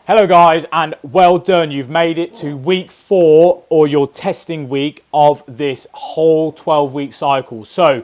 Hello guys, and well done. You've made it to week 4, or your testing week of this whole 12-week cycle. So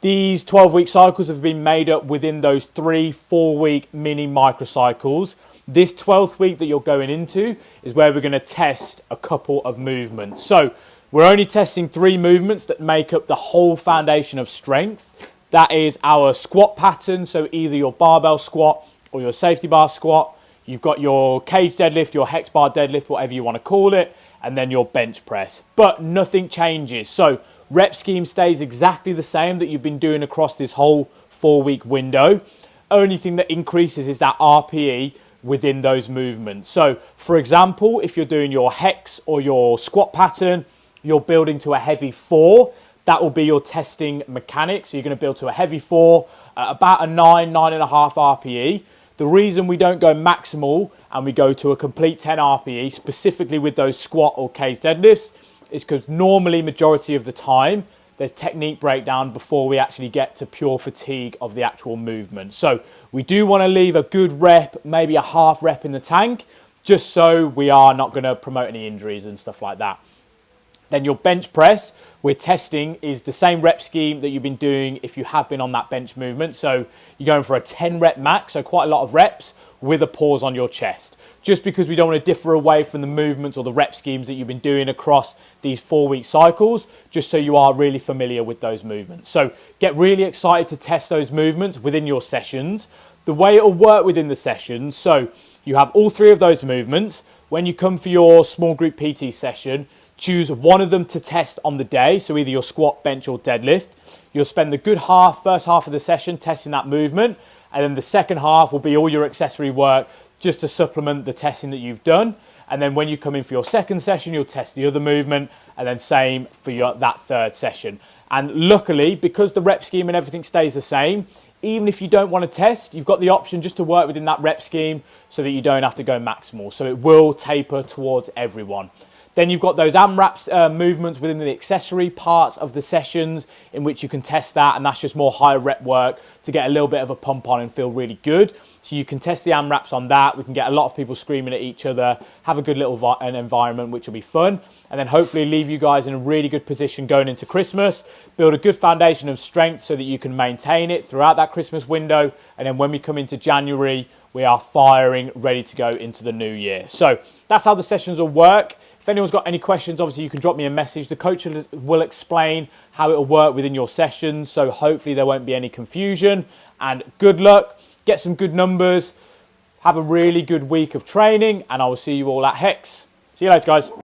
these 12-week cycles have been made up within those 3-4-week mini microcycles. This 12th week that you're going into is where we're going to test a couple of movements. So we're only testing 3 movements that make up the whole foundation of strength. That is our squat pattern, so either your barbell squat or your safety bar squat. You've got your cage deadlift, your hex bar deadlift, whatever you want to call it, and then your bench press. But nothing changes. So rep scheme stays exactly the same that you've been doing across this whole 4-week window. Only thing that increases is that RPE within those movements. So for example, if you're doing your hex or your squat pattern, you're building to a heavy 4. That will be your testing mechanic. So you're going to build to a heavy 4 at about a 9.5 RPE. The reason we don't go maximal and we go to a complete 10 RPE, specifically with those squat or cage deadlifts, is because normally, majority of the time, there's technique breakdown before we actually get to pure fatigue of the actual movement. So we do want to leave a good rep, maybe a half rep in the tank, just so we are not going to promote any injuries and stuff like that. Then your bench press, we're testing, is the same rep scheme that you've been doing if you have been on that bench movement. So you're going for a 10 rep max, so quite a lot of reps with a pause on your chest. Just because we don't want to differ away from the movements or the rep schemes that you've been doing across these 4-week cycles, just so you are really familiar with those movements. So get really excited to test those movements within your sessions. The way it'll work within the sessions, so you have all 3 of those movements. When you come for your small group PT session, choose one of them to test on the day, so either your squat, bench or deadlift. You'll spend the good first half of the session testing that movement, and then the second half will be all your accessory work just to supplement the testing that you've done. And then when you come in for your second session, you'll test the other movement, and then same for that third session. And luckily, because the rep scheme and everything stays the same, even if you don't want to test, you've got the option just to work within that rep scheme so that you don't have to go maximal. So it will taper towards everyone. Then you've got those AMRAP movements within the accessory parts of the sessions in which you can test that, and that's just more higher rep work to get a little bit of a pump on and feel really good. So you can test the AMRAPs on that. We can get a lot of people screaming at each other, have a good little environment, which will be fun, and then hopefully leave you guys in a really good position going into Christmas, build a good foundation of strength so that you can maintain it throughout that Christmas window, and then when we come into January, we are firing, ready to go into the new year. So that's how the sessions will work. If anyone's got any questions, obviously you can drop me a message. The coach will explain how it will work within your sessions, so hopefully there won't be any confusion. And good luck, get some good numbers, have a really good week of training, and I will see you all at Hex. See you later, guys.